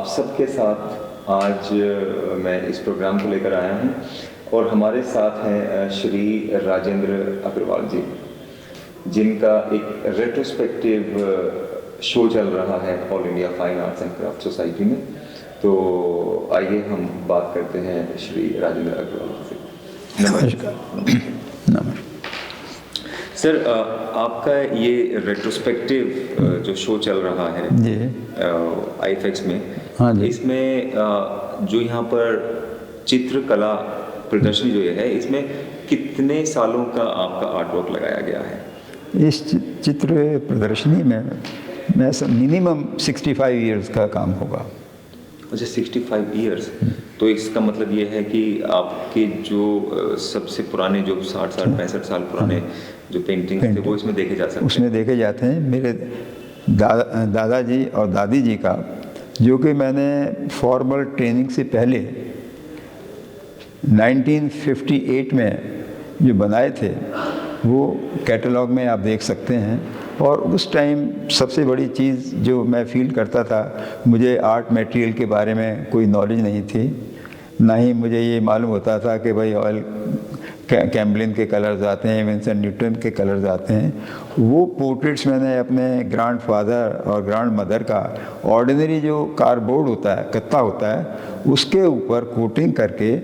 आप सबके साथ आज मैं इस प्रोग्राम को लेकर आया हूं और हमारे साथ हैं श्री राजेंद्र अग्रवाल जी, जिनका एक रेट्रोस्पेक्टिव शो चल रहा है all India fine arts and craft society में। तो आइए हम बात करते हैं श्री राजेंद्र अग्रवाल से। नमस्कार। सर, आपका ये रेट्रोस्पेक्टिव जो शो चल रहा है जी आईफेक्स में, हाँ जी। इसमें जो यहाँ पर चित्रकला प्रदर्शनी जो है, इसमें कितने सालों का आपका आर्टवर्क लगाया गया है? इस चित्र प्रदर्शनी में मैं मिनिमम 65 इयर्स का काम होगा। अच्छा, 65 इयर्स। तो इसका मतलब ये है कि आपके जो सबसे पुराने जो 60 साल 65 साल पुराने जो पेंटिंग्स थे वो इसमें देखे जा सकते हैं? उसमें देखे जाते हैं। मेरे दादाजी और दादी जी का, जो कि मैंने फॉर्मल ट्रेनिंग से पहले 1958 में जो बनाए थे, वो कैटलॉग में आप देख सकते हैं। और उस टाइम सबसे बड़ी चीज़ जो मैं फील करता था, मुझे आर्ट मटेरियल के बारे में कोई नॉलेज नहीं थी, ना ही मुझे ये मालूम होता था कि भाई ऑयल कैम्बलिन के कलर्स आते हैं, विंसेंट न्यूटन के कलर्स आते हैं। वो पोर्ट्रेट्स मैंने अपने ग्रैंडफादर और ग्रैंड मदर का ऑर्डिनरी जो कार्डबोर्ड होता है, कत्ता होता है, उसके ऊपर कोटिंग करके,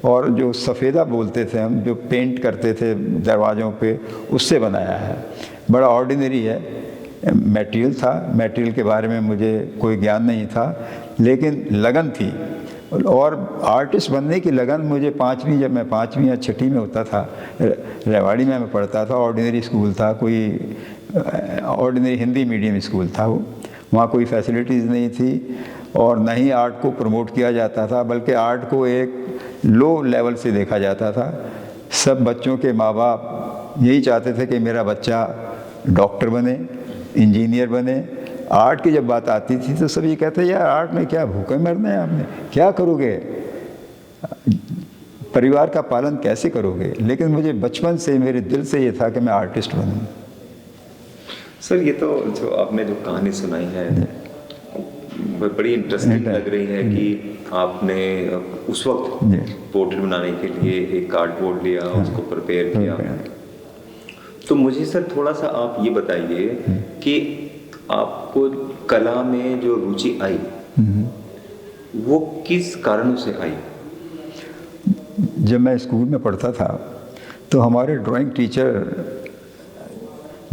और जो सफ़ेदा बोलते थे हम, जो पेंट करते थे दरवाज़ों पे, उससे बनाया है। बड़ा ऑर्डिनरी है मटेरियल था। मटेरियल के बारे में मुझे कोई ज्ञान नहीं था, लेकिन लगन थी। और आर्टिस्ट बनने की लगन मुझे जब मैं पाँचवीं या छठी में होता था, रेवाड़ी में मैं पढ़ता था। ऑर्डिनरी स्कूल था, कोई ऑर्डिनरी हिंदी मीडियम स्कूल था वो। वहाँ कोई फैसिलिटीज़ नहीं थी और न ही आर्ट को प्रमोट किया जाता था, बल्कि आर्ट को एक लो लेवल से देखा जाता था। सब बच्चों के माँ बाप यही चाहते थे कि मेरा बच्चा डॉक्टर बने, इंजीनियर बने। आर्ट की जब बात आती थी तो सब ये कहते, यार आर्ट में क्या भूखे मरना है, आपने क्या करोगे, परिवार का पालन कैसे करोगे। लेकिन मुझे बचपन से, मेरे दिल से ये था कि मैं आर्टिस्ट बनूं। सर, ये तो जो आपने जो कहानी सुनाई है बड़ी इंटरेस्टिंग लग रही है कि आपने उस वक्त पोर्ट्रेट बनाने के लिए एक कार्डबोर्ड लिया, उसको प्रिपेयर किया। तो मुझे सर थोड़ा सा आप ये बताइए कि आपको कला में जो रुचि आई, वो किस कारणों से आई? जब मैं स्कूल में पढ़ता था तो हमारे ड्राइंग टीचर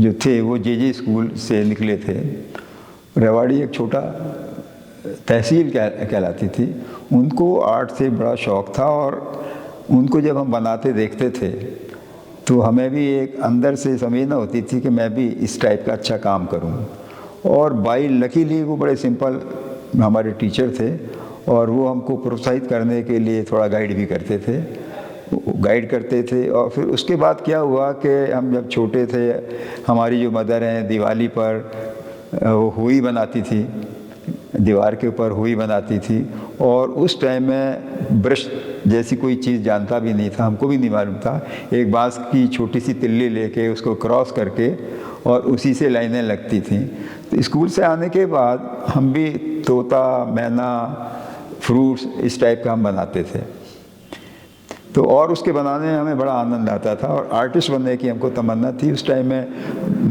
जो थे वो जे स्कूल से निकले थे। रेवाड़ी एक छोटा तहसील कहलाती थी। उनको आर्ट से बड़ा शौक़ था और उनको जब हम बनाते देखते थे तो हमें भी एक अंदर से समझना होती थी कि मैं भी इस टाइप का अच्छा काम करूं। और बाई लकीली वो बड़े सिंपल हमारे टीचर थे और वो हमको प्रोत्साहित करने के लिए थोड़ा गाइड भी करते थे। और फिर उसके बाद क्या हुआ कि हम जब छोटे थे, हमारी जो मदर हैं दिवाली पर वो हुई बनाती थी, दीवार के ऊपर हुई बनाती थी। और उस टाइम में ब्रश जैसी कोई चीज़ जानता भी नहीं था, हमको भी नहीं मालूम था। एक बांस की छोटी सी तिल्ली लेके उसको क्रॉस करके और उसी से लाइनें लगती थीं। तो स्कूल से आने के बाद हम भी तोता, मैना, फ्रूट्स इस टाइप का हम बनाते थे। तो और उसके बनाने में हमें बड़ा आनंद आता था और आर्टिस्ट बनने की हमको तमन्ना थी। उस टाइम में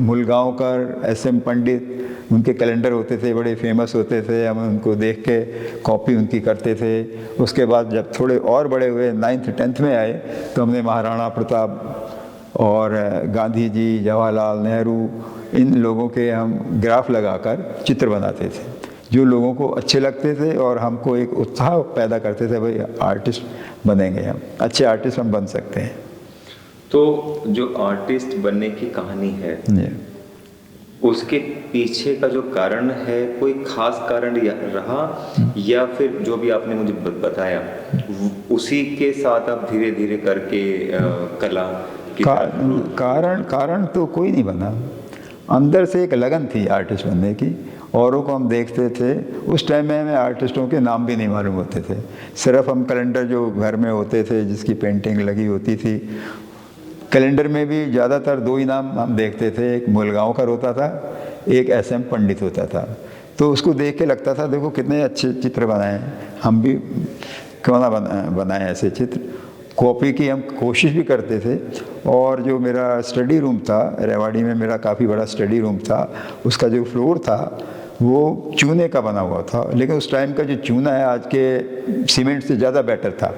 मुलगांवकर, एस.एम. पंडित, उनके कैलेंडर होते थे, बड़े फेमस होते थे। हम उनको देख के कॉपी उनकी करते थे। उसके बाद जब थोड़े और बड़े हुए, 9th 10th में आए, तो हमने महाराणा प्रताप और गांधी जी, जवाहरलाल नेहरू, इन लोगों के हम ग्राफ लगाकर चित्र बनाते थे, जो लोगों को अच्छे लगते थे और हमको एक उत्साह पैदा करते थे, भाई आर्टिस्ट बनेंगे, हम अच्छे आर्टिस्ट हम बन सकते हैं। तो जो आर्टिस्ट बनने की कहानी है, उसके पीछे का जो कारण है, कोई खास कारण रहा या फिर जो भी आपने मुझे बताया उसी के साथ आप धीरे धीरे करके कला की कारण तो कोई नहीं बना। अंदर से एक लगन थी आर्टिस्ट बनने की। औरों को हम देखते थे, उस टाइम में हमें आर्टिस्टों के नाम भी नहीं मालूम होते थे। सिर्फ हम कैलेंडर जो घर में होते थे, जिसकी पेंटिंग लगी होती थी, कैलेंडर में भी ज़्यादातर 2 ही नाम हम देखते थे। एक मुलगांवकर होता था, एक एस.एम. पंडित होता था। तो उसको देख के लगता था देखो कितने अच्छे चित्र बनाए हैं, हम भी क्यों ना बनाए ऐसे चित्र। कॉपी की हम कोशिश भी करते थे। और जो मेरा स्टडी रूम था रेवाड़ी में, मेरा काफ़ी बड़ा स्टडी रूम था, उसका जो फ्लोर था वो चूने का बना हुआ था, लेकिन उस टाइम का जो चूना है आज के सीमेंट से ज़्यादा बेटर था।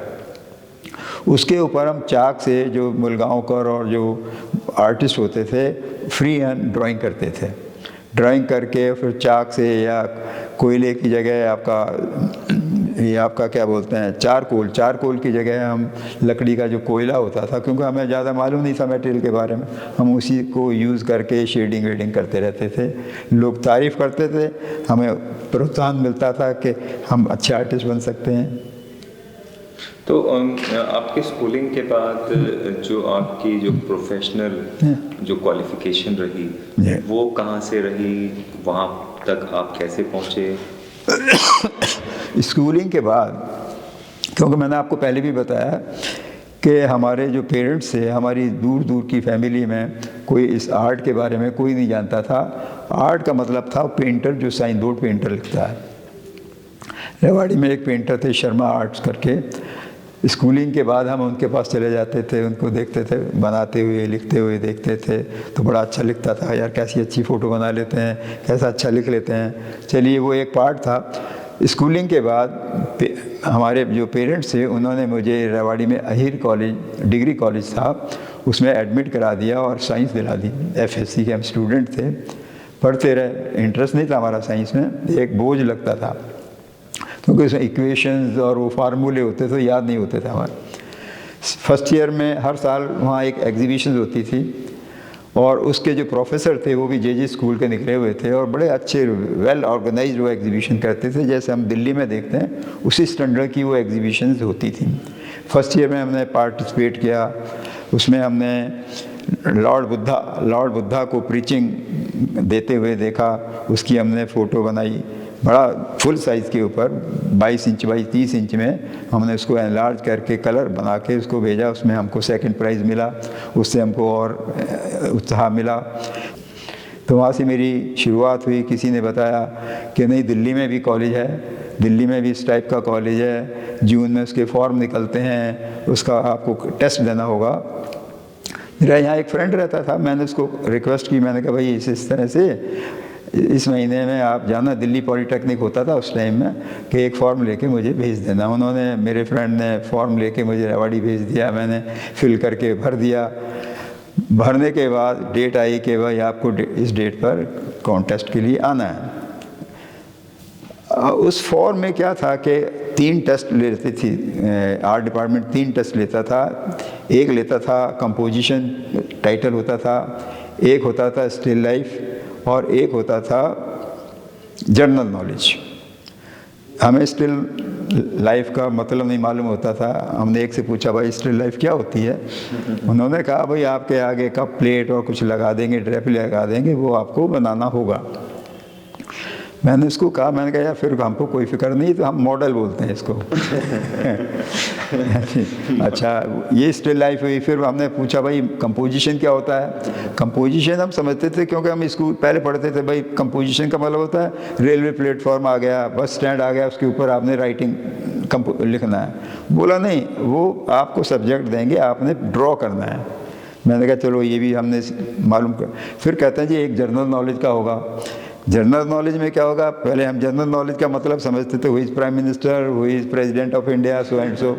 उसके ऊपर हम चाक से, जो मुलगांवकर और जो आर्टिस्ट होते थे, फ्री हैंड ड्राइंग करते थे। ड्राइंग करके फिर चाक से, या कोयले की जगह आपका क्या बोलते हैं, चारकोल की जगह हम लकड़ी का जो कोयला होता था, क्योंकि हमें ज़्यादा मालूम नहीं था मटेरियल के बारे में, हम उसी को यूज़ करके शेडिंग वेडिंग करते रहते थे। लोग तारीफ़ करते थे, हमें प्रोत्साहन मिलता था कि हम अच्छे आर्टिस्ट बन सकते हैं। तो आपके स्कूलिंग के बाद जो आपकी जो प्रोफेशनल जो क्वालिफिकेशन रही वो कहाँ से रही, वहाँ तक आप कैसे पहुँचे? स्कूलिंग के बाद, क्योंकि मैंने आपको पहले भी बताया कि हमारे जो पेरेंट्स थे, हमारी दूर दूर की फैमिली में कोई इस आर्ट के बारे में कोई नहीं जानता था। आर्ट का मतलब था पेंटर, जो साइन बोर्ड पेंटर लिखता है। रेवाड़ी में एक पेंटर थे शर्मा आर्ट्स करके। स्कूलिंग के बाद हम उनके पास चले जाते थे, उनको देखते थे बनाते हुए, लिखते हुए देखते थे, तो बड़ा अच्छा लिखता था, यार कैसी अच्छी फ़ोटो बना लेते हैं, कैसा अच्छा लिख लेते हैं। चलिए वो एक पार्ट था। स्कूलिंग के बाद हमारे जो पेरेंट्स थे उन्होंने मुझे रेवाड़ी में अहिर कॉलेज, डिग्री कॉलेज था, उसमें एडमिट करा दिया और साइंस दिला दी। FSC के हम स्टूडेंट थे, पढ़ते रहे, इंटरेस्ट नहीं था हमारा साइंस में, एक बोझ लगता था क्योंकि उसमें इक्वेशंस और वो फार्मूले होते थे, याद नहीं होते थे हमारे। फर्स्ट ईयर में हर साल वहाँ एक एग्जीबिशन होती थी, और उसके जो प्रोफेसर थे वो भी JJ स्कूल के निकले हुए थे, और बड़े अच्छे वेल ऑर्गेनाइज्ड वो एग्जीबिशन करते थे, जैसे हम दिल्ली में देखते हैं उसी स्टैंडर्ड की वो एग्जीबिशंस होती थी। फर्स्ट ईयर में हमने पार्टिसिपेट किया, उसमें हमने लॉर्ड बुद्धा को प्रीचिंग देते हुए देखा, उसकी हमने फ़ोटो बनाई, बड़ा फुल साइज़ के ऊपर 22 इंच बाई 30 इंच में हमने उसको एनलार्ज करके कलर बना के उसको भेजा। उसमें हमको सेकंड प्राइज़ मिला, उससे हमको और उत्साह मिला। तो वहाँ से मेरी शुरुआत हुई। किसी ने बताया कि नहीं, दिल्ली में भी कॉलेज है, दिल्ली में भी इस टाइप का कॉलेज है, जून में उसके फॉर्म निकलते हैं, उसका आपको टेस्ट देना होगा। मेरा यहाँ एक फ्रेंड रहता था, मैंने उसको रिक्वेस्ट की, मैंने कहा भाई इस तरह से इस महीने में आप जाना, दिल्ली पॉलीटेक्निक होता था उस टाइम में, कि एक फॉर्म लेके मुझे भेज देना। उन्होंने, मेरे फ्रेंड ने फॉर्म लेके मुझे रेवाड़ी भेज दिया, मैंने फिल करके भर दिया। भरने के बाद डेट आई कि भाई आपको इस डेट पर कॉन्टेस्ट के लिए आना है। उस फॉर्म में क्या था कि 3 टेस्ट लेती थी आर्ट डिपार्टमेंट, 3 टेस्ट लेता था। एक लेता था कंपोजिशन, टाइटल होता था, एक होता था स्टिल लाइफ, और एक होता था जनरल नॉलेज। हमें स्टिल लाइफ का मतलब नहीं मालूम होता था। हमने एक से पूछा भाई स्टिल लाइफ क्या होती है? उन्होंने कहा भाई आपके आगे कप प्लेट और कुछ लगा देंगे, ड्रेप लगा देंगे, वो आपको बनाना होगा। मैंने उसको कहा, मैंने कहा यार फिर हमको कोई फिक्र नहीं, तो हम मॉडल बोलते हैं इसको। अच्छा, ये स्टिल लाइफ हुई। फिर हमने पूछा भाई कंपोजिशन क्या होता है? कंपोजिशन हम समझते थे, क्योंकि हम स्कूल पहले पढ़ते थे, भाई कंपोजिशन का मतलब होता है रेलवे प्लेटफॉर्म आ गया, बस स्टैंड आ गया, उसके ऊपर आपने राइटिंग लिखना है। बोला नहीं, वो आपको सब्जेक्ट देंगे, आपने ड्रॉ करना है। मैंने कहा चलो ये भी हमने मालूम कर। फिर कहते हैं जी एक जनरल नॉलेज का होगा। जनरल नॉलेज में क्या होगा? पहले हम जनरल नॉलेज का मतलब समझते थे, who is prime minister, who is president of India, so and so.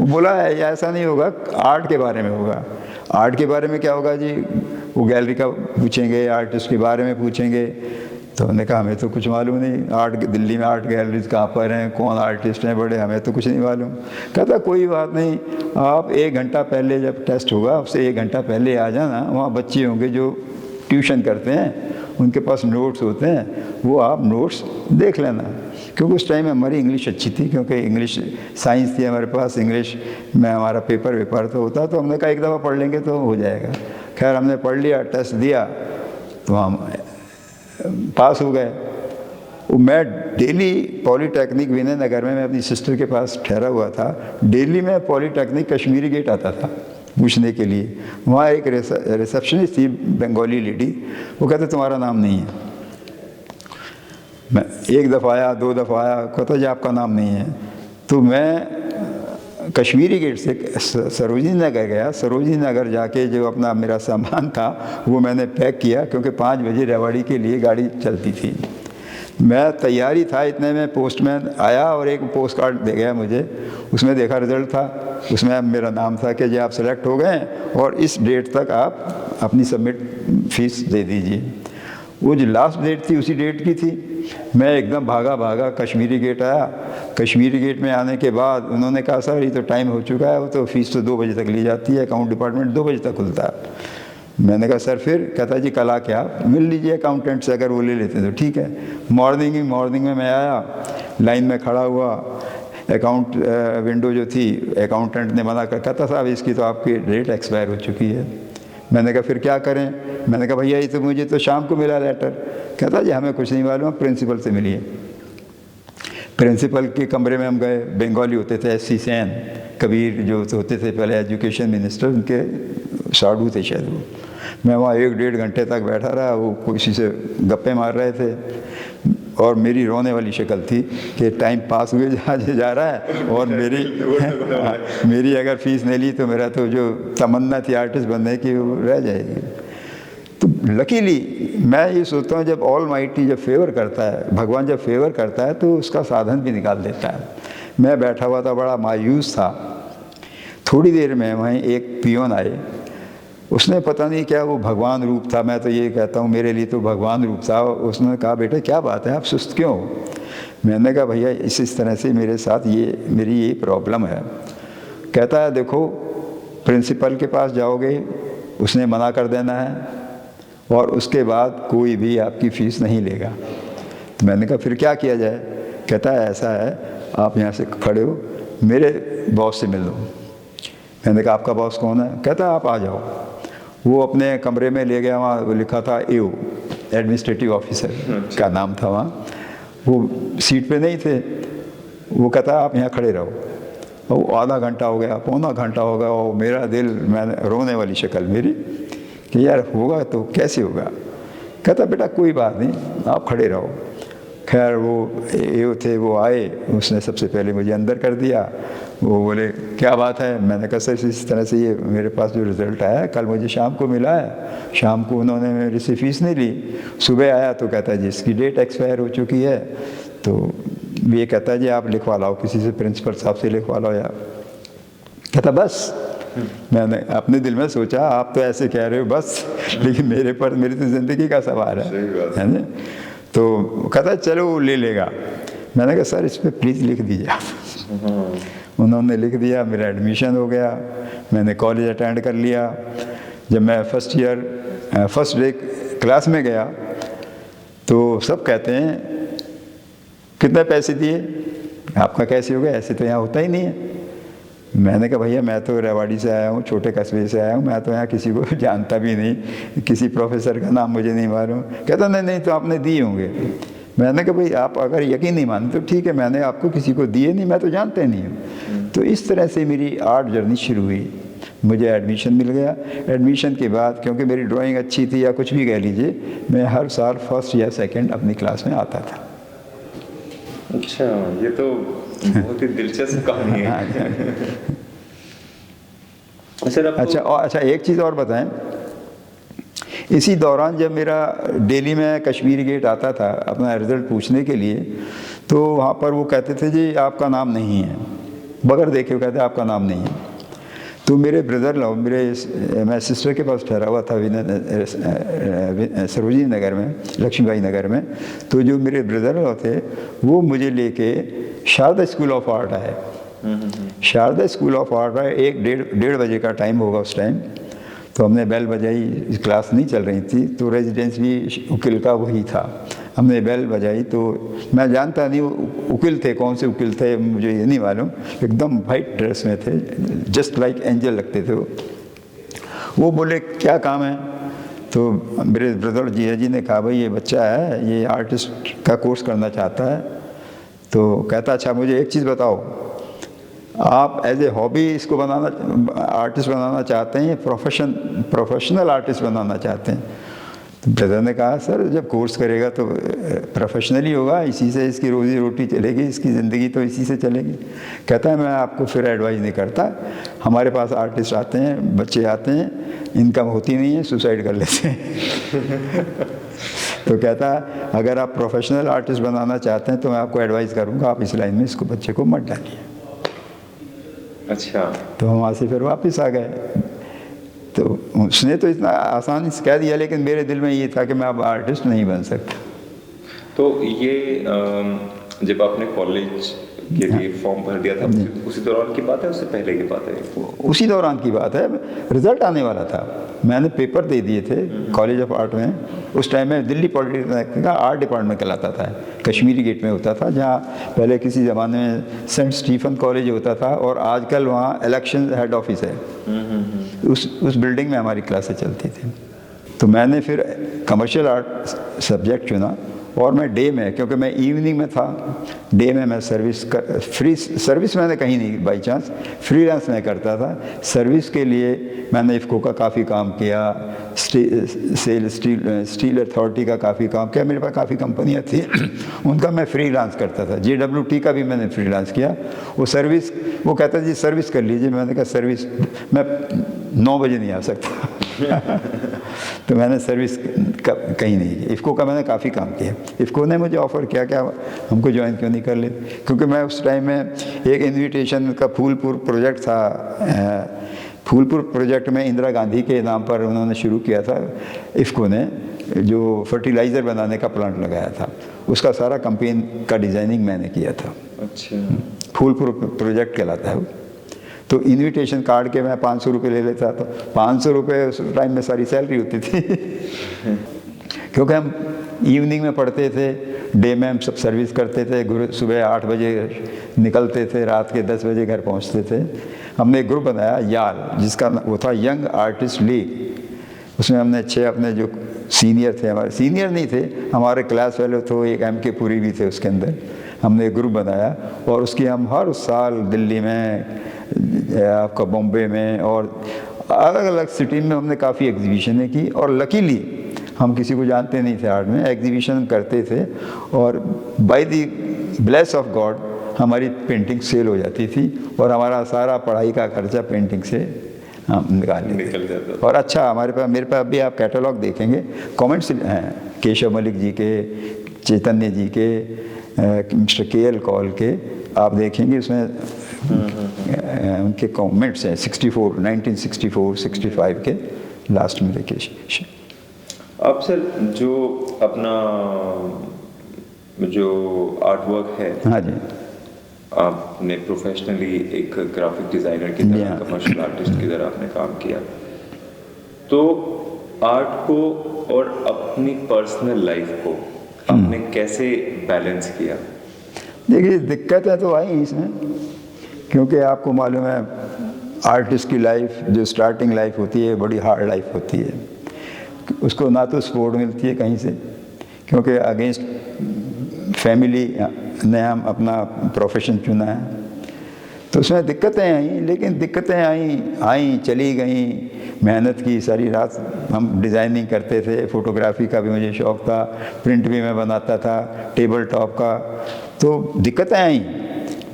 वो बोला है ऐसा नहीं होगा, आर्ट के बारे में होगा। आर्ट के बारे में क्या होगा जी? वो गैलरी का पूछेंगे, आर्टिस्ट के बारे में पूछेंगे। तो उन्होंने कहा हमें तो कुछ मालूम नहीं, आर्ट दिल्ली में आर्ट गैलरीज कहाँ पर हैं, कौन आर्टिस्ट हैं बड़े, हमें तो कुछ नहीं मालूम। कहता कोई बात नहीं, आप 1 घंटा पहले जब टेस्ट होगा उससे 1 घंटा पहले आ जाना। वहाँ बच्चे होंगे जो ट्यूशन करते हैं, उनके पास नोट्स होते हैं, वो आप नोट्स देख लेना। क्योंकि उस टाइम में हमारी इंग्लिश अच्छी थी, क्योंकि इंग्लिश साइंस थी हमारे पास, इंग्लिश में हमारा पेपर वेपर तो होता। तो हमने कहा एक दफ़ा पढ़ लेंगे तो हो जाएगा। खैर हमने पढ़ लिया, टेस्ट दिया, तो हम पास हो गए। मैं डेली पॉलीटेक्निक विनयनगर में, मैं अपनी सिस्टर के पास ठहरा हुआ था, डेली में पॉलीटेक्निक कश्मीरी गेट आता था पूछने के लिए। वहाँ एक रिसेप्शनिस्ट थी, बंगाली लेडी, वो कहते तुम्हारा नाम नहीं है। मैं एक दफ़ा आया, 2 दफ़ा आया, कहता जी आपका नाम नहीं है। तो मैं कश्मीरी गेट से सरोजनी नगर गया। सरोजनी नगर जाके जो अपना मेरा सामान था वो मैंने पैक किया, क्योंकि 5 बजे रेवाड़ी के लिए गाड़ी चलती थी। मैं तैयारी था, इतने में पोस्टमैन आया और एक पोस्ट कार्ड दे गया मुझे। उसमें देखा रिज़ल्ट था, उसमें मेरा नाम था कि जी आप सेलेक्ट हो गए और इस डेट तक आप अपनी सबमिट फीस दे दीजिए। वो जो लास्ट डेट थी उसी डेट की थी। मैं एकदम भागा कश्मीरी गेट आया। कश्मीरी गेट में आने के बाद उन्होंने कहा सर ये तो टाइम हो चुका है, वो तो फीस तो 2 बजे तक ली जाती है, अकाउंट डिपार्टमेंट 2 बजे तक खुलता है। मैंने कहा सर फिर? कहता जी कल आके आप मिल लीजिए अकाउंटेंट से, अगर वो ले लेते तो ठीक है। मॉर्निंग में मैं आया, लाइन में खड़ा हुआ, अकाउंट विंडो जो थी, अकाउंटेंट ने मना कर, कहता साहब इसकी तो आपकी डेट एक्सपायर हो चुकी है। मैंने कहा फिर क्या करें? मैंने कहा भैया ये तो मुझे तो शाम को मिला लेटर। कहता जी हमें कुछ नहीं मालूम, प्रिंसिपल से मिलिए। प्रिंसिपल के कमरे में हम गए। बंगाली होते थे, एस.सी. सेन, कबीर जो होते थे पहले एजुकेशन मिनिस्टर, उनके साधु थे शायद वो। मैं वहाँ 1-1.5 घंटे तक बैठा रहा। वो किसी से गप्पे मार रहे थे और मेरी रोने वाली शक्ल थी कि टाइम पास हुए जा रहा है और मेरी अगर फीस नहीं ली तो मेरा तो जो तमन्ना थी आर्टिस्ट बनने की वो रह जाएगी। तो लकीली मैं ये सोचता हूँ जब ऑल माइटी जब फेवर करता है, भगवान जब फेवर करता है तो उसका साधन भी निकाल देता है। मैं बैठा हुआ था, बड़ा मायूस था। थोड़ी देर में वहीं एक पियोन आए। उसने पता नहीं क्या, वो भगवान रूप था, मैं तो ये कहता हूँ मेरे लिए तो भगवान रूप था। उसने कहा बेटे क्या बात है, आप सुस्त क्यों? मैंने कहा भैया इस तरह से मेरे साथ मेरी ये प्रॉब्लम है। कहता है देखो प्रिंसिपल के पास जाओगे, उसने मना कर देना है और उसके बाद कोई भी आपकी फ़ीस नहीं लेगा। मैंने कहा फिर क्या किया जाए? कहता है ऐसा है, आप यहाँ से खड़े हो, मेरे बॉस से मिल लो। मैंने कहा आपका बॉस कौन है? कहता है आप आ जाओ। वो अपने कमरे में ले गया, वहाँ लिखा था एओ, एडमिनिस्ट्रेटिव ऑफिसर का नाम था वहाँ। वो सीट पे नहीं थे। वो कहता आप यहाँ खड़े रहो। वो आधा घंटा हो गया, पौना घंटा हो गया, और मेरा दिल, मैंने रोने वाली शक्ल मेरी कि यार होगा तो कैसे होगा। कहता बेटा कोई बात नहीं, आप खड़े रहो। खैर वो एओ थे, वो आए, उसने सबसे पहले मुझे अंदर कर दिया। वो बोले क्या बात है? मैंने कहा सर इस तरह से ये मेरे पास जो रिज़ल्ट आया कल मुझे शाम को मिला है, शाम को उन्होंने मेरी से फीस नहीं ली। सुबह आया तो कहता है जी इसकी डेट एक्सपायर हो चुकी है। तो ये कहता है जी आप लिखवा लाओ, किसी से प्रिंसिपल साहब से लिखवा लो यार। कहता बस। मैंने अपने दिल में सोचा आप तो ऐसे कह रहे हो बस, लेकिन मेरी तो ज़िंदगी का सवाल है ना। तो कहता चलो वो ले लेगा। मैंने कहा सर इस पर प्लीज़ लिख दीजिए आप। उन्होंने लिख दिया, मेरा एडमिशन हो गया, मैंने कॉलेज अटेंड कर लिया। जब मैं फर्स्ट डे क्लास में गया तो सब कहते हैं कितने पैसे दिए? आपका कैसे हो गया? ऐसे तो यहाँ होता ही नहीं है। मैंने कहा भैया मैं तो रेवाड़ी से आया हूँ, छोटे कस्बे से आया हूँ, मैं तो यहाँ किसी को जानता भी नहीं, किसी प्रोफेसर का नाम मुझे नहीं मालूम। कहता नहीं तो आपने दिए होंगे। मैंने कहा भाई आप अगर यकीन नहीं मानते तो ठीक है, मैंने आपको किसी को दिए नहीं, मैं तो जानते नहीं हूँ। तो इस तरह से मेरी आर्ट जर्नी शुरू हुई। मुझे एडमिशन मिल गया। एडमिशन के बाद क्योंकि मेरी ड्राइंग अच्छी थी या कुछ भी कह लीजिए, मैं हर साल फर्स्ट या सेकंड अपनी क्लास में आता था। अच्छा, ये तो बहुत ही दिलचस्प कहानी है। अच्छा एक चीज़ और बताएं। इसी दौरान जब मेरा दिल्ली में कश्मीरी गेट आता था अपना रिज़ल्ट पूछने के लिए, तो वहाँ पर वो कहते थे जी आपका नाम नहीं है, बगैर देखे वो कहते आपका नाम नहीं है। तो मेरे ब्रदर लो मैं सिस्टर के पास ठहरा हुआ था सरोजनी नगर में, लक्ष्मीबाई नगर में। तो जो मेरे ब्रदर लो थे वो मुझे लेके शारदा स्कूल ऑफ आर्ट आए। शारदा स्कूल ऑफ आर्ट आए, 1-1:30 बजे का टाइम होगा उस टाइम। तो हमने बेल बजाई, क्लास नहीं चल रही थी, तो रेजिडेंस भी उकिल का वही था। हमने बेल बजाई तो मैं जानता नहीं वो उकिल थे, कौन से उकिल थे मुझे ये नहीं मालूम। एकदम वाइट ड्रेस में थे, जस्ट लाइक एंजल लगते थे वो बोले क्या काम है? तो मेरे ब्रदर जी ने कहा भाई ये बच्चा है, ये आर्टिस्ट का कोर्स करना चाहता है। तो कहता अच्छा मुझे एक चीज़ बताओ, आप एज ए हॉबी इसको आर्टिस्ट बनाना चाहते हैं या प्रोफेशनल आर्टिस्ट बनाना चाहते हैं? तो ब्रदर ने कहा सर जब कोर्स करेगा तो प्रोफेशनली होगा, इसी से इसकी रोज़ी रोटी चलेगी, इसकी ज़िंदगी तो इसी से चलेगी। कहता है मैं आपको फिर एडवाइस नहीं करता, हमारे पास आर्टिस्ट आते हैं, बच्चे आते हैं, इनकम होती नहीं है, सुसाइड कर लेते हैं। तो कहता है अगर आप प्रोफेशनल आर्टिस्ट बनाना चाहते हैं तो मैं आपको एडवाइस करूँगा आप इस लाइन में इसको बच्चे को मत डालिए। अच्छा। तो हम वहाँ से फिर वापस आ गए। तो उसने तो इतना आसानी से कह दिया, लेकिन मेरे दिल में ये था कि मैं अब आर्टिस्ट नहीं बन सकता। तो ये जब आपने कॉलेज के लिए फॉर्म भर दिया था, उसी दौरान की बात है, उससे पहले की बात है? उसी दौरान की बात है, रिजल्ट आने वाला था, मैंने पेपर दे दिए थे कॉलेज ऑफ आर्ट में। उस टाइम में दिल्ली पॉलिटेक्निक का आर्ट डिपार्टमेंट कहलाता था, कश्मीरी गेट में होता था, जहाँ पहले किसी ज़माने में सेंट स्टीफन कॉलेज होता था और आजकल वहाँ इलेक्शन हेड ऑफिस है। उस बिल्डिंग में हमारी क्लासें चलती थी। तो मैंने फिर कमर्शियल आर्ट सब्जेक्ट चुना और मैं डे में, क्योंकि मैं इवनिंग में था, डे में मैं फ्री सर्विस मैंने कहीं नहीं, बाई चांस फ्रीलांस में करता था। सर्विस के लिए मैंने इफ़को का काफ़ी काम किया, स्टील अथॉरिटी का काफ़ी काम किया, मेरे पास काफ़ी कंपनियां थी, उनका मैं फ्रीलांस करता था। JWT का भी मैंने फ्रीलांस किया। वो सर्विस, वो कहता जी सर्विस कर लीजिए, मैंने कहा सर्विस मैं 9 बजे नहीं आ सकता। तो मैंने सर्विस कहीं नहीं की। इफ़को का मैंने काफ़ी काम किया। इफ़को ने मुझे ऑफ़र किया कि हमको ज्वाइन क्यों नहीं कर लेते, क्योंकि मैं उस टाइम में एक इन्विटेशन का फूलपुर प्रोजेक्ट था, फूलपुर प्रोजेक्ट में इंदिरा गांधी के नाम पर उन्होंने शुरू किया था इफ़को ने, जो फर्टिलाइज़र बनाने का प्लांट लगाया था, उसका सारा कैंपेन का डिज़ाइनिंग मैंने किया था। अच्छा। फूलपुर प्रोजेक्ट कहलाता है वो। तो इन्विटेशन कार्ड के मैं 500 रुपये ले लेता, तो 500 रुपये उस टाइम में सारी सैलरी होती थी। क्योंकि हम इवनिंग में पढ़ते थे, डे में हम सब सर्विस करते थे, सुबह 8 बजे निकलते थे, रात के 10 बजे घर पहुंचते थे। हमने एक ग्रुप बनाया याल, जिसका वो था यंग आर्टिस्ट लीग। उसमें हमने 6 अपने जो सीनियर थे, हमारे सीनियर नहीं थे, हमारे क्लास वाले तो एक MK पुरी भी थे उसके अंदर। हमने एक ग्रुप बनाया और उसकी हम हर साल दिल्ली में, आपका बॉम्बे में और अलग अलग सिटी में हमने काफ़ी एग्जीबिशनें की। और लकीली हम किसी को जानते नहीं थे आर्ट में, एग्जीबिशन करते थे और by the bless of God हमारी पेंटिंग सेल हो जाती थी और हमारा सारा पढ़ाई का खर्चा पेंटिंग से हम निकल जाता। और अच्छा मेरे पास अभी आप कैटलॉग देखेंगे, कमेंट्स हैं केशव मलिक जी के, चैतन्य जी के, मिस्टर KL कॉल के, आप देखेंगे उसमें उनके कमेंट्स हैं 1964, 65 के लास्ट में देखिए। अब सर जो अपना जो आर्ट वर्क है, हाँ जी, आपने प्रोफेशनली एक ग्राफिक डिज़ाइनर की तरह, कमर्शियल आर्टिस्ट की तरह आपने काम किया, तो आर्ट को और अपनी पर्सनल लाइफ को आपने कैसे बैलेंस किया? देखिए दिक्कतें तो आई इसमें, क्योंकि आपको मालूम है आर्टिस्ट की लाइफ जो स्टार्टिंग लाइफ होती है बड़ी हार्ड लाइफ होती है। उसको ना तो सपोर्ट मिलती है कहीं से, क्योंकि अगेंस्ट फैमिली ने हम अपना प्रोफेशन चुना है, तो उसमें दिक्कतें आई। लेकिन दिक्कतें आई चली गई, मेहनत की, सारी रात हम डिज़ाइनिंग करते थे, फ़ोटोग्राफी का भी मुझे शौक़ था, प्रिंट भी मैं बनाता था, टेबल टॉप का। तो दिक्कतें आई,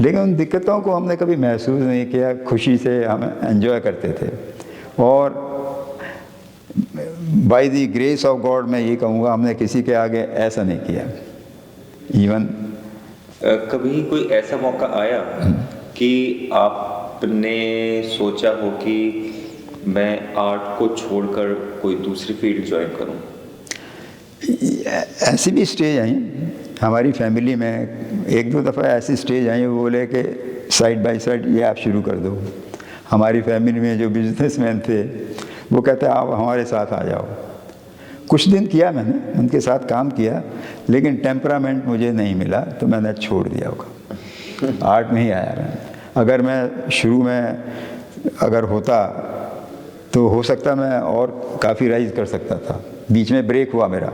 लेकिन उन दिक्कतों को हमने कभी महसूस नहीं किया, खुशी से हम एंजॉय करते थे। और by the grace of God मैं ये कहूँगा, हमने किसी के आगे ऐसा नहीं किया। इवन कभी कोई ऐसा मौका आया कि आपने सोचा हो कि मैं आर्ट को छोड़कर कोई दूसरी फील्ड ज्वाइन करूं? ऐसी भी स्टेज आई हमारी फैमिली में, 1-2 दफ़ा ऐसी स्टेज आई, वो बोले कि साइड बाय साइड ये आप शुरू कर दो। हमारी फैमिली में जो बिजनेसमैन थे वो कहते आप हमारे साथ आ जाओ। कुछ दिन किया मैंने, उनके साथ काम किया, लेकिन टेम्परामेंट मुझे नहीं मिला, तो मैंने छोड़ दिया होगा। आर्ट नहीं आया मैं। अगर मैं शुरू में अगर होता तो हो सकता मैं और काफ़ी राइज कर सकता था। बीच में ब्रेक हुआ मेरा,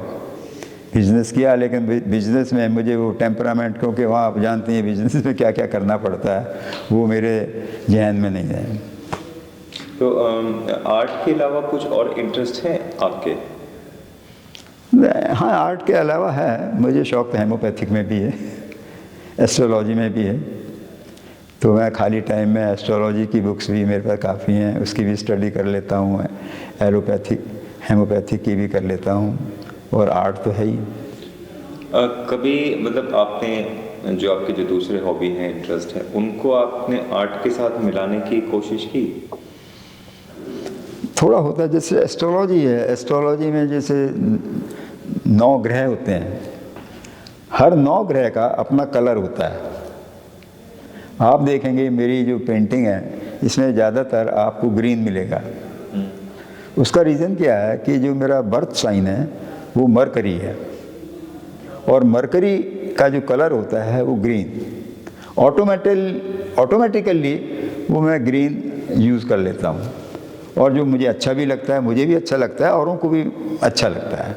बिज़नेस किया, लेकिन बिज़नेस में मुझे वो टेम्परामेंट, क्योंकि वहाँ आप जानते हैं बिज़नेस में क्या क्या करना पड़ता है, वो मेरे जहन में नहीं है। तो आर्ट के अलावा कुछ और इंटरेस्ट है आपके? हाँ, आर्ट के अलावा है, मुझे शौक तो हेमोपैथिक में भी है, एस्ट्रोलॉजी में भी है। तो मैं खाली टाइम में एस्ट्रोलॉजी की बुक्स भी मेरे पास काफ़ी हैं, उसकी भी स्टडी कर लेता हूँ मैं। एलोपैथिक, हेमोपैथिक की भी कर लेता हूँ, और आर्ट तो है ही। कभी मतलब आपने जो आपके जो दूसरे हॉबी हैं, इंटरेस्ट है, उनको आपने आर्ट के साथ मिलाने की कोशिश की? थोड़ा होता है, जैसे एस्ट्रोलॉजी है, एस्ट्रोलॉजी में जैसे 9 ग्रह होते हैं, हर 9 ग्रह का अपना कलर होता है। आप देखेंगे मेरी जो पेंटिंग है इसमें ज़्यादातर आपको ग्रीन मिलेगा। उसका रीज़न क्या है कि जो मेरा बर्थ साइन है वो मरकरी है, और मरकरी का जो कलर होता है वो ग्रीन। ऑटोमेटिकली वो मैं ग्रीन यूज़ कर लेता हूँ, और जो मुझे अच्छा भी लगता है, मुझे भी अच्छा लगता है, औरों को भी अच्छा लगता है।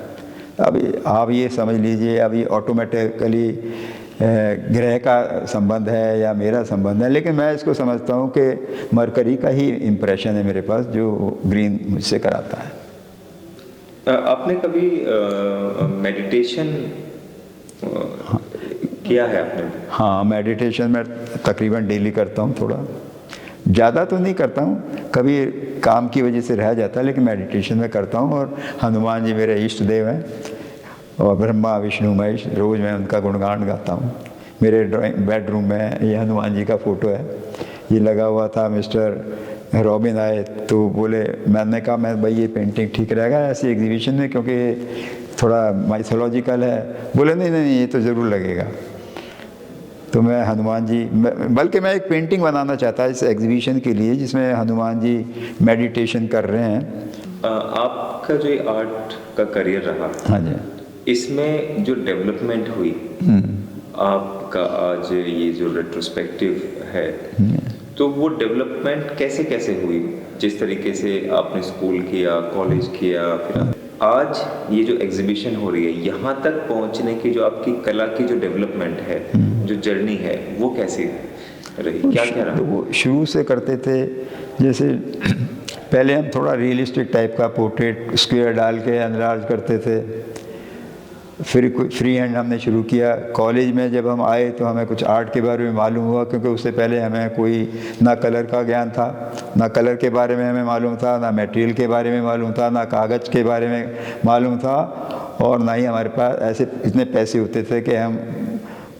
अभी आप ये समझ लीजिए, अभी ऑटोमेटिकली ग्रह का संबंध है या मेरा संबंध है, लेकिन मैं इसको समझता हूँ कि मरकरी का ही इम्प्रेशन है मेरे पास जो ग्रीन मुझसे कराता है। आपने कभी मेडिटेशन किया है आपने? हाँ, मेडिटेशन मैं तकरीबन डेली करता हूँ, थोड़ा ज़्यादा तो नहीं करता हूँ, कभी काम की वजह से रह जाता है, लेकिन मेडिटेशन में करता हूँ। और हनुमान जी मेरे इष्ट देव हैं, और ब्रह्मा विष्णु महेश, रोज़ मैं उनका गुणगान गाता हूँ। मेरे बेडरूम में ये हनुमान जी का फ़ोटो है, ये लगा हुआ था। मिस्टर रॉबिन आए तो बोले, मैंने कहा मैं भाई ये पेंटिंग ठीक रहेगा ऐसी एग्जीबिशन में, क्योंकि थोड़ा माइथोलॉजिकल है। बोले नहीं नहीं, ये तो ज़रूर लगेगा। तो मैं हनुमान जी, बल्कि मैं एक पेंटिंग बनाना चाहता इस एग्जीबिशन के लिए जिसमें हनुमान जी मेडिटेशन कर रहे हैं। आपका जो ये आर्ट का करियर रहा, हाँ जी, इसमें जो डेवलपमेंट हुई, आपका आज ये जो रेट्रोस्पेक्टिव है, तो वो डेवलपमेंट कैसे कैसे हुई? जिस तरीके से आपने स्कूल किया, कॉलेज किया, फिर आज ये जो एग्जीबिशन हो रही है, यहाँ तक पहुँचने की जो आपकी कला की जो डेवलपमेंट है, जो जर्नी है, वो कैसी रही? क्या क्या रहा? वो शुरू से करते थे, जैसे पहले हम थोड़ा रियलिस्टिक टाइप का पोर्ट्रेट स्क्वायर डाल के एनलार्ज करते थे, फिर फ्री हैंड हमने शुरू किया। कॉलेज में जब हम आए तो हमें कुछ आर्ट के बारे में मालूम हुआ, क्योंकि उससे पहले हमें कोई ना कलर का ज्ञान था, ना कलर के बारे में हमें मालूम था, ना मटेरियल के बारे में मालूम था, ना कागज़ के बारे में मालूम था, और ना ही हमारे पास ऐसे इतने पैसे होते थे कि हम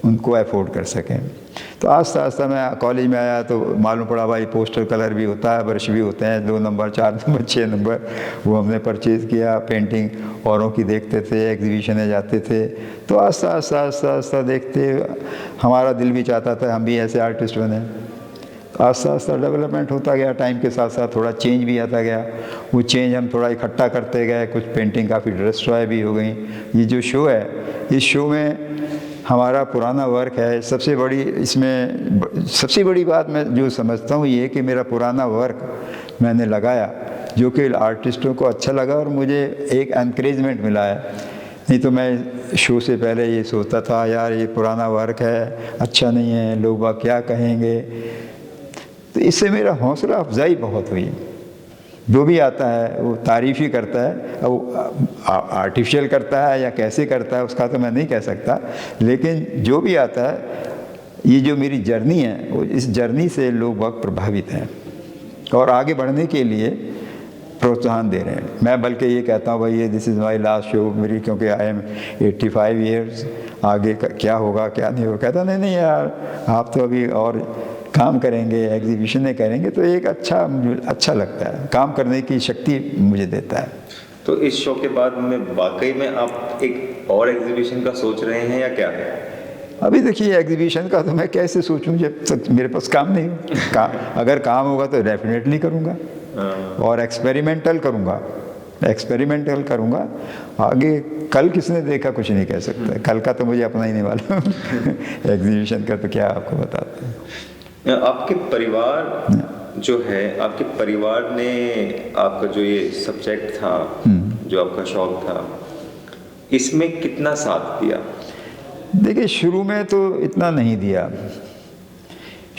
उनको अफोर्ड कर सकें। तो आस्ता आस्ता मैं कॉलेज में आया तो मालूम पड़ा भाई पोस्टर कलर भी होता है, ब्रश भी होते हैं, 2 नंबर 4 नंबर 6 नंबर, वो हमने परचेज़ किया। पेंटिंग औरों की देखते थे, एग्जीबिशने जाते थे, तो आस्ता आस्ता आस्ता आस्ता देखते हमारा दिल भी चाहता था हम भी ऐसे आर्टिस्ट बने। आस्ता आस्ता डेवलपमेंट होता गया, टाइम के साथ साथ थोड़ा चेंज भी आता गया। वो चेंज हम थोड़ा इकट्ठा करते गए, कुछ पेंटिंग काफ़ी डिस्ट्रॉय भी हो गई। ये जो शो है, इस शो में हमारा पुराना वर्क है। सबसे बड़ी बात मैं जो समझता हूँ ये कि मेरा पुराना वर्क मैंने लगाया, जो कि आर्टिस्टों को अच्छा लगा, और मुझे एक एनकरेजमेंट मिला है। नहीं तो मैं शो से पहले ये सोचता था यार ये पुराना वर्क है, अच्छा नहीं है, लोग बाग क्या कहेंगे। तो इससे मेरा हौसला अफजाई बहुत हुई। जो भी आता है वो तारीफ़ ही करता है। अब वो आर्टिफिशियल करता है या कैसे करता है उसका तो मैं नहीं कह सकता, लेकिन जो भी आता है, ये जो मेरी जर्नी है, वो इस जर्नी से लोग बहुत प्रभावित हैं और आगे बढ़ने के लिए प्रोत्साहन दे रहे हैं। मैं बल्कि ये कहता हूँ भाई ये this is my last show मेरी, क्योंकि आई एम 85 ईयर्स, आगे क्या होगा क्या नहीं होगा। कहता नहीं यार आप तो अभी और काम करेंगे, एग्जीबिशनें करेंगे, तो एक अच्छा लगता है, काम करने की शक्ति मुझे देता है। तो इस शो के बाद में वाकई में आप एक और एग्जीबिशन का सोच रहे हैं या क्या है? अभी देखिए एक्जीबिशन का तो मैं कैसे सोचूं जब तक मेरे पास काम नहीं हो। अगर काम होगा तो डेफिनेटली करूंगा, और एक्सपेरिमेंटल करूंगा। आगे कल किसने देखा कुछ नहीं कह सकता, कल का तो मुझे अपना ही नहीं मालूम। एग्जीबिशन का तो क्या आपको बताते हैं। आपके परिवार जो है, आपके परिवार ने आपका जो ये सब्जेक्ट था, जो आपका शौक था, इसमें कितना साथ दिया? देखिए शुरू में तो इतना नहीं दिया।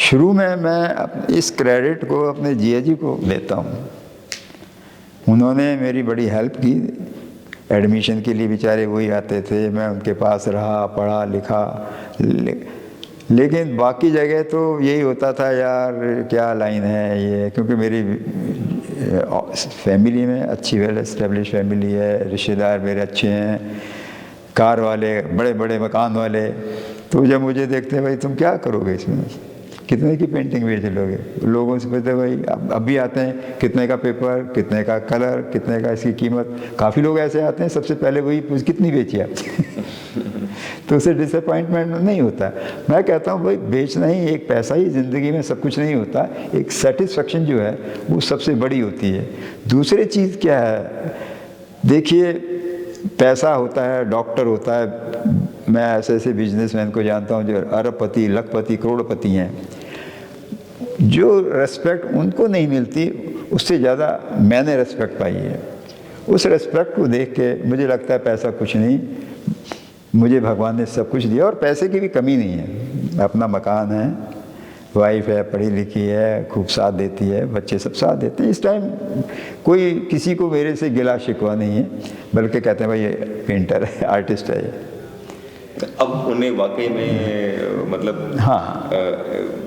शुरू में मैं इस क्रेडिट को अपने जिया जी को देता हूँ। उन्होंने मेरी बड़ी हेल्प की। एडमिशन के लिए बेचारे वही आते थे, मैं उनके पास रहा, पढ़ा लिखा। लेकिन बाकी जगह तो यही होता था, यार क्या लाइन है ये, क्योंकि मेरी फैमिली में अच्छी वेल एस्टेब्लिश फैमिली है, रिश्तेदार मेरे अच्छे हैं, कार वाले, बड़े बड़े मकान वाले। तो जब मुझे देखते हैं भाई तुम क्या करोगे इसमें, कितने की पेंटिंग बेच लोगे, लोगों से पूछते भाई अब भी आते हैं कितने का पेपर, कितने का कलर, कितने का इसकी कीमत। काफ़ी लोग ऐसे आते हैं सबसे पहले वही पूछ कितनी बेची आपने तो उससे डिसअपॉइंटमेंट नहीं होता। मैं कहता हूँ भाई बेचना ही एक पैसा ही ज़िंदगी में सब कुछ नहीं होता, एक सेटिस्फेक्शन जो है वो सबसे बड़ी होती है। दूसरी चीज़ क्या है, देखिए पैसा होता है, डॉक्टर होता है, मैं ऐसे ऐसे बिजनेसमैन को जानता हूँ जो अरबपति, लखपति, करोड़पति हैं, जो रेस्पेक्ट उनको नहीं मिलती उससे ज़्यादा मैंने रेस्पेक्ट पाई है। उस रेस्पेक्ट को देख के मुझे लगता है पैसा कुछ नहीं, मुझे भगवान ने सब कुछ दिया और पैसे की भी कमी नहीं है। अपना मकान है, वाइफ है, पढ़ी लिखी है, खूब साथ देती है, बच्चे सब साथ देते हैं। इस टाइम कोई किसी को मेरे से गिला शिकवा नहीं है, बल्कि कहते हैं भाई ये पेंटर है, आर्टिस्ट है ये। अब उन्हें वाकई में मतलब हाँ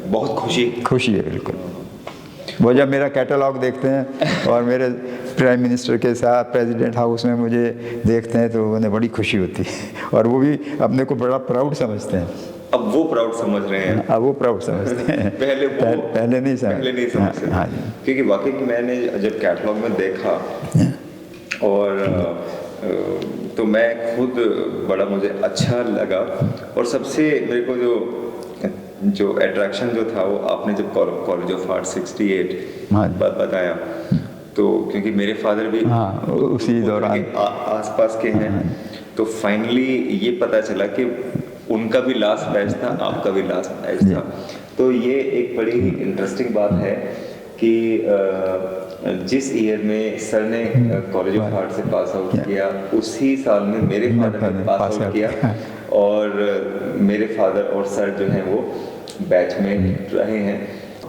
बहुत खुशी है बिल्कुल। वो जब मेरा कैटलॉग देखते हैं और मेरे प्राइम मिनिस्टर के साथ प्रेसिडेंट हाउस में मुझे देखते हैं तो उन्हें बड़ी खुशी होती है और वो भी अपने को बड़ा प्राउड समझते हैं। अब वो प्राउड समझ रहे हैं। अब वो प्राउड समझते हैं पहले नहीं समझते। हाँ जी, क्योंकि वाकई में मैंने जब कैटलॉग में देखा और तो मैं खुद बड़ा मुझे अच्छा लगा। और सबसे मेरे को जो अट्रैक्शन जो था वो आपने जब कॉलेज ऑफ आर्ट 68 बताया, तो क्योंकि मेरे फादर भी उसी दौरान आसपास के हैं, तो फाइनली ये पता चला कि उनका भी लास्ट बैच था, आपका भी लास्ट बैच था। तो ये एक बड़ी इंटरेस्टिंग बात है कि जिस ईयर में सर ने कॉलेज ऑफ आर्ट से पास आउट किया, उसी साल में मेरे फादर ने पास आउट किया और मेरे फादर और सर जो हैं वो बैच में रहे हैं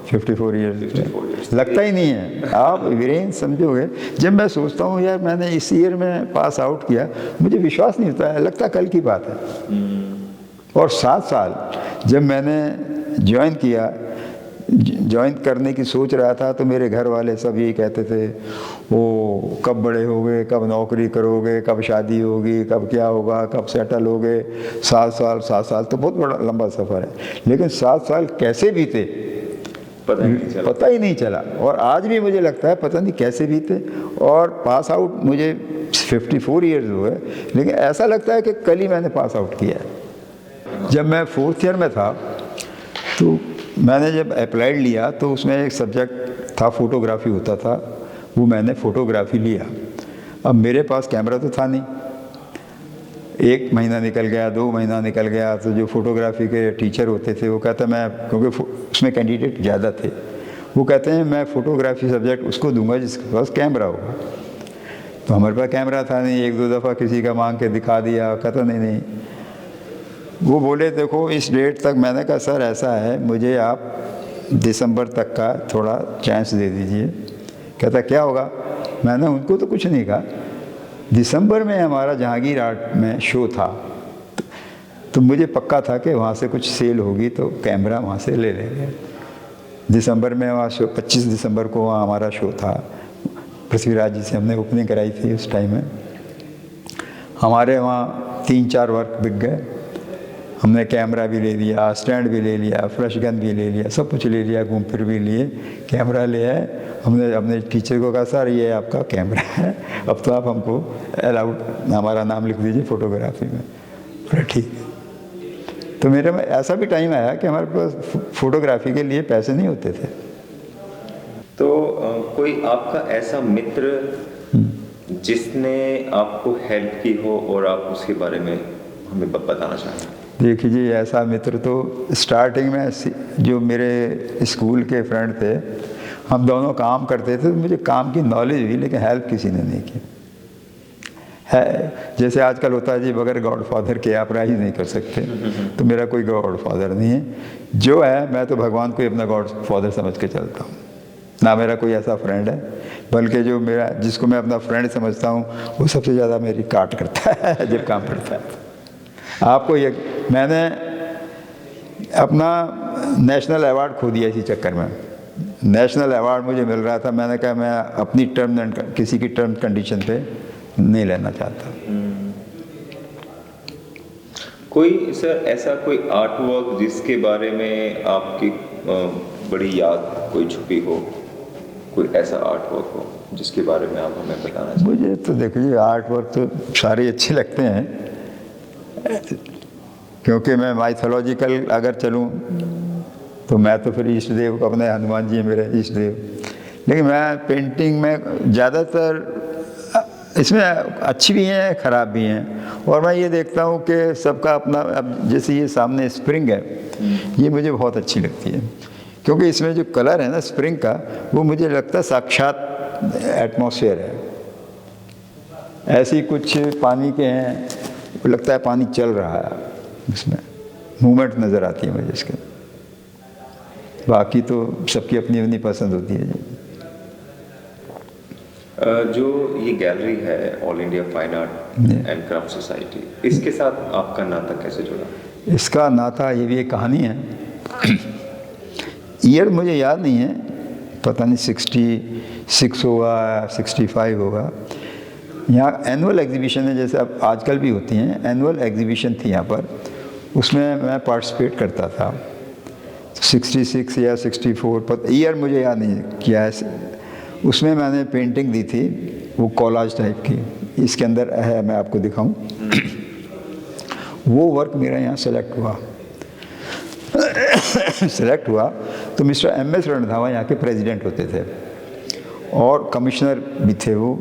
54 ईयर्स। लगता ही नहीं है, आप वीरेन समझोगे। जब मैं सोचता हूँ यार मैंने इस ईयर में पास आउट किया, मुझे विश्वास नहीं होता है, लगता कल की बात है। और 7 साल जब मैंने ज्वाइन करने की सोच रहा था तो मेरे घर वाले सब यही कहते थे, वो कब बड़े होगे, कब नौकरी करोगे, कब शादी होगी, कब क्या होगा, कब सेटल होगे। 7 साल तो बहुत बड़ा लंबा सफ़र है, लेकिन 7 साल कैसे बीते पता ही नहीं चला। और आज भी मुझे लगता है पता नहीं कैसे बीते। और पास आउट मुझे 54 ईयर्स हुए, लेकिन ऐसा लगता है कि कल ही मैंने पास आउट किया है। जब मैं 4th ईयर में था तो मैंने जब अप्लाइड लिया तो उसमें एक सब्जेक्ट था, फ़ोटोग्राफी होता था, वो मैंने फ़ोटोग्राफी लिया। अब मेरे पास कैमरा तो था नहीं, 1 महीना निकल गया, 2 महीना निकल गया, तो जो फ़ोटोग्राफी के टीचर होते थे वो कहते मैं, क्योंकि उसमें कैंडिडेट ज़्यादा थे, वो कहते हैं मैं फ़ोटोग्राफी सब्जेक्ट उसको दूंगा जिसके पास कैमरा होगा। तो हमारे पास कैमरा था नहीं, 1-2 दफ़ा किसी का मांग के दिखा दिया, कहता नहीं। वो बोले देखो इस डेट तक, मैंने कहा सर ऐसा है, मुझे आप दिसंबर तक का थोड़ा चांस दे दीजिए। कहता क्या होगा? मैंने उनको तो कुछ नहीं कहा। दिसंबर में हमारा जहांगीर आर्ट में शो था, तो मुझे पक्का था कि वहाँ से कुछ सेल होगी तो कैमरा वहाँ से ले लेंगे। दिसंबर में वहाँ शो, 25 दिसंबर को वहाँ हमारा शो था, पृथ्वीराज जी से हमने ओपनिंग कराई थी। उस टाइम में हमारे वहाँ 3-4 वर्क बिक गए। हमने कैमरा भी ले लिया, स्टैंड भी ले लिया, फ्लैश गन भी ले लिया, सब कुछ ले लिया, घूम फिर भी लिए, कैमरा ले आए। हमने अपने टीचर को कहा सर ये आपका कैमरा है, अब तो आप हमको अलाउड हमारा नाम लिख दीजिए फ़ोटोग्राफी में। फिर ठीक है। तो मेरे में ऐसा भी टाइम आया कि हमारे पास फ़ोटोग्राफी के लिए पैसे नहीं होते थे। तो कोई आपका ऐसा मित्र जिसने आपको हेल्प की हो और आप उसके बारे में हमें बताना चाहें? देखिए जी, ऐसा मित्र तो स्टार्टिंग में जो मेरे स्कूल के फ्रेंड थे, हम दोनों काम करते थे, तो मुझे काम की नॉलेज हुई, लेकिन हेल्प किसी ने नहीं की है। जैसे आजकल होता है जी, बगैर गॉडफादर के आप राइज नहीं कर सकते, तो मेरा कोई गॉडफादर नहीं है। जो है मैं तो भगवान को ही अपना गॉडफादर समझ के चलता हूँ। ना मेरा कोई ऐसा फ्रेंड है, बल्कि जो मेरा जिसको मैं अपना फ्रेंड समझता हूँ वो सबसे ज़्यादा मेरी काट करता है जब काम पड़ता है। आपको ये मैंने अपना नेशनल अवार्ड खो दिया इसी चक्कर में। नेशनल अवार्ड मुझे मिल रहा था, मैंने कहा मैं अपनी टर्म एंड किसी की टर्म कंडीशन पे नहीं लेना चाहता। कोई सर ऐसा कोई आर्ट वर्क जिसके बारे में आपकी बड़ी याद कोई छुपी हो, कोई ऐसा आर्ट वर्क हो जिसके बारे में आप हमें बताना चाहिए? मुझे तो देखिए आर्ट वर्क तो सारे अच्छे लगते हैं, क्योंकि मैं माइथोलॉजिकल अगर चलूँ तो मैं तो फिर इष्ट देव को, अपने हनुमान जी मेरे इष्ट देव। लेकिन मैं पेंटिंग में ज़्यादातर इसमें अच्छी भी हैं ख़राब भी हैं, और मैं ये देखता हूँ कि सबका अपना, अब जैसे ये सामने स्प्रिंग है, ये मुझे बहुत अच्छी लगती है, क्योंकि इसमें जो कलर है ना स्प्रिंग का, वो मुझे लगता है साक्षात एटमॉस्फेयर है। ऐसे ही कुछ पानी के हैं, लगता है पानी चल रहा है, इसमें मूवमेंट नज़र आती है मुझे इसके। बाकी तो सबकी अपनी अपनी पसंद होती है जी। जो ये गैलरी है all India fine art and craft society, इसके साथ आपका नाता कैसे जुड़ा? इसका नाता, ये भी एक कहानी है। ईयर मुझे याद नहीं है, पता नहीं 66 होगा 65 होगा। यहाँ एनुअल एग्जीबिशन है, जैसे अब आजकल भी होती हैं, एनुअल एग्जीबिशन थी यहाँ पर, उसमें मैं पार्टिसिपेट करता था। 66 या 64, पता ईयर मुझे याद नहीं क्या है। उसमें मैंने पेंटिंग दी थी, वो कॉलाज टाइप की, इसके अंदर है, मैं आपको दिखाऊं। वो वर्क मेरा यहाँ सेलेक्ट हुआ। सेलेक्ट हुआ तो मिस्टर MS रणधावा यहाँ के प्रेसिडेंट होते थे, और कमिश्नर भी थे वो।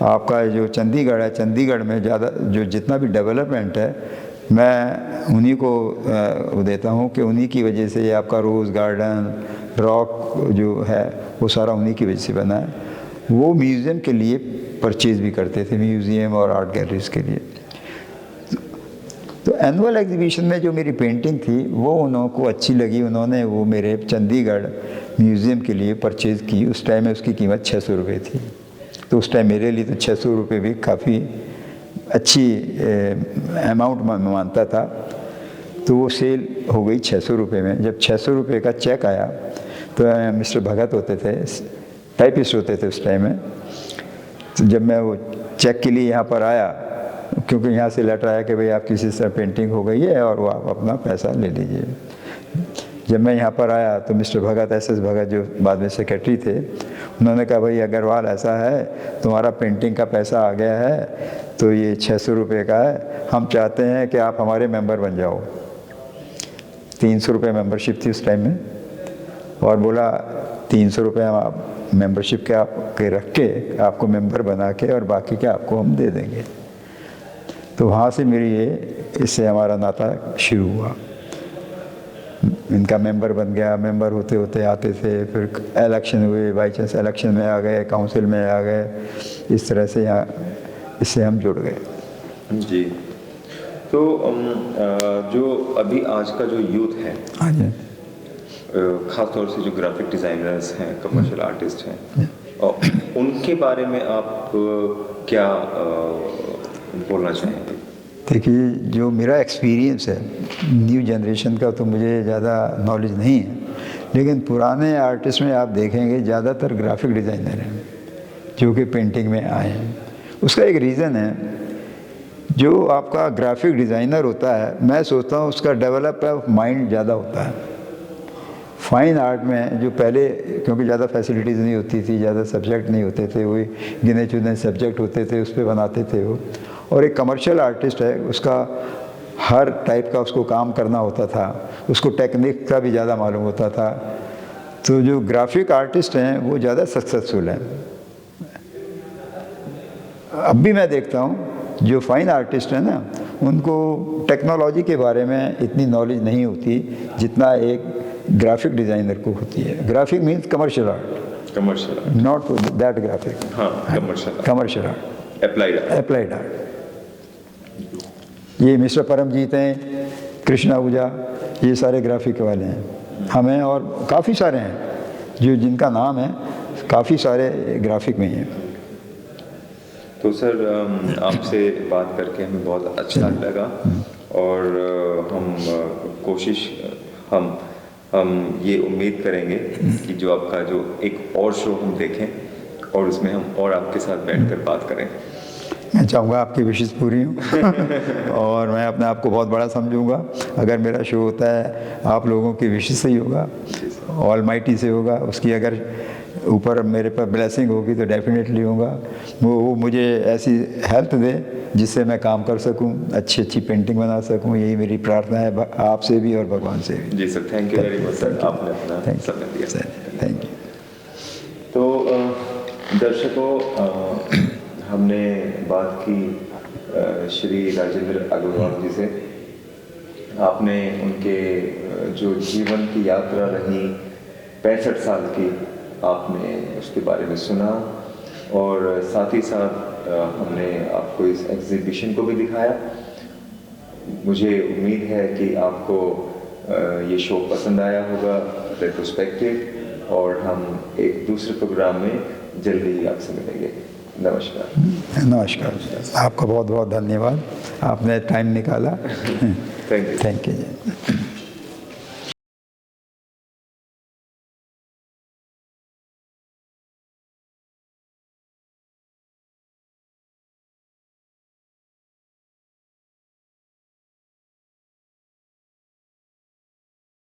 आपका जो चंडीगढ़ है, चंडीगढ़ में ज़्यादा जो जितना भी डेवलपमेंट है, मैं उन्हीं को वो देता हूँ कि उन्हीं की वजह से ये आपका रोज़ गार्डन, रॉक जो है, वो सारा उन्हीं की वजह से बना है। वो म्यूज़ियम के लिए परचेज़ भी करते थे, म्यूज़ियम और आर्ट गैलरीज़ के लिए। तो एनुअल एग्जीबिशन में जो मेरी पेंटिंग थी वो उनको अच्छी लगी, उन्होंने वो मेरे चंडीगढ़ म्यूज़ियम के लिए परचेज़ की। उस टाइम में उसकी कीमत 600 रुपये थी, तो उस टाइम मेरे लिए तो 600 रुपये भी काफ़ी अच्छी अमाउंट मैं मानता था। तो वो सेल हो गई 600 रुपये में। जब 600 रुपये का चेक आया तो मिस्टर भगत होते थे, टाइपिस्ट होते थे उस टाइम में, तो जब मैं वो चेक के लिए यहाँ पर आया, क्योंकि यहाँ से लेटर आया कि भाई आप किसी से पेंटिंग हो गई है और वो आप अपना पैसा ले लीजिए। जब मैं यहाँ पर आया तो मिस्टर भगत, SS भगत, जो बाद में सेक्रेटरी थे, उन्होंने कहा भाई अग्रवाल ऐसा है, तुम्हारा पेंटिंग का पैसा आ गया है, तो ये 600 रुपये का है, हम चाहते हैं कि आप हमारे मेंबर बन जाओ। 300 रुपये मेंबरशिप थी उस टाइम में, और बोला 300 रुपये हम आप मेंबरशिप के आपके रख के आपको मेंबर बना के, और बाकी के आपको हम दे देंगे। तो वहाँ से मेरी इससे हमारा नाता शुरू हुआ। इनका मेंबर बन गया, मेंबर होते होते आते थे, फिर इलेक्शन हुए, बाई चांस इलेक्शन में आ गए, काउंसिल में आ गए, इस तरह से यहाँ इससे हम जुड़ गए जी। तो जो अभी आज का जो यूथ है, हाँ जी, ख़ास तौर से जो ग्राफिक डिज़ाइनर्स हैं, कमर्शियल आर्टिस्ट हैं, और उनके बारे में आप क्या बोलना चाहेंगे? देखिए, जो मेरा एक्सपीरियंस है न्यू जनरेशन का, तो मुझे ज़्यादा नॉलेज नहीं है, लेकिन पुराने आर्टिस्ट में आप देखेंगे ज़्यादातर ग्राफिक डिज़ाइनर हैं जो कि पेंटिंग में आए हैं। उसका एक रीज़न है, जो आपका ग्राफिक डिज़ाइनर होता है, मैं सोचता हूँ उसका डेवलप ऑफ माइंड ज़्यादा होता है। फाइन आर्ट में जो पहले, क्योंकि ज़्यादा फैसिलिटीज़ नहीं होती थी, ज़्यादा सब्जेक्ट नहीं होते थे, वही गिने चुने सब्जेक्ट होते थे, उस पर बनाते थे वो। और एक कमर्शियल आर्टिस्ट है, उसका हर टाइप का उसको काम करना होता था, उसको टेक्निक का भी ज़्यादा मालूम होता था। तो जो ग्राफिक आर्टिस्ट हैं वो ज़्यादा सक्सेसफुल हैं। अब भी मैं देखता हूँ जो फाइन आर्टिस्ट हैं ना, उनको टेक्नोलॉजी के बारे में इतनी नॉलेज नहीं होती जितना एक ग्राफिक डिज़ाइनर को होती है। Graphic means commercial art, commercial art, not that graphic, हाँ, कमर्शियल आर्ट, अप्लाइड आर्ट। ये मिस्टर परमजीत हैं, कृष्णा आहूजा, ये सारे ग्राफिक वाले हैं। हमें और काफ़ी सारे हैं, जो जिनका नाम है काफ़ी सारे ग्राफिक में हैं। तो सर आपसे बात करके हमें बहुत अच्छा लगा और हम कोशिश हम ये उम्मीद करेंगे कि जो आपका जो एक और शो हम देखें और उसमें हम और आपके साथ बैठकर बात करें। मैं चाहूँगा आपकी विशेष पूरी हो और मैं अपने आप को बहुत बड़ा समझूंगा अगर मेरा शो होता है आप लोगों की विशेष से ही होगा, ऑलमाइटी से होगा, उसकी अगर ऊपर मेरे पर ब्लेसिंग होगी तो डेफिनेटली होगा। वो मुझे ऐसी हेल्थ दे जिससे मैं काम कर सकूं, अच्छी अच्छी पेंटिंग बना सकूं, यही मेरी प्रार्थना है आपसे भी और भगवान से भी। जी sir, thank you very much sir, आपने अपना समय दिया। Thank you. तो दर्शकों, हमने बात की श्री राजेंद्र अग्रवाल जी से। आपने उनके जो जीवन की यात्रा रही 65 साल की, आपने उसके बारे में सुना और साथ ही साथ हमने आपको इस एग्जीबिशन को भी दिखाया। मुझे उम्मीद है कि आपको ये शो पसंद आया होगा, रेट्रोस्पेक्टिव, और हम एक दूसरे प्रोग्राम में जल्दी ही आपसे मिलेंगे। नमस्कार। नमस्कार, आपका बहुत बहुत धन्यवाद, आपने टाइम निकाला। Thank you. Thank you.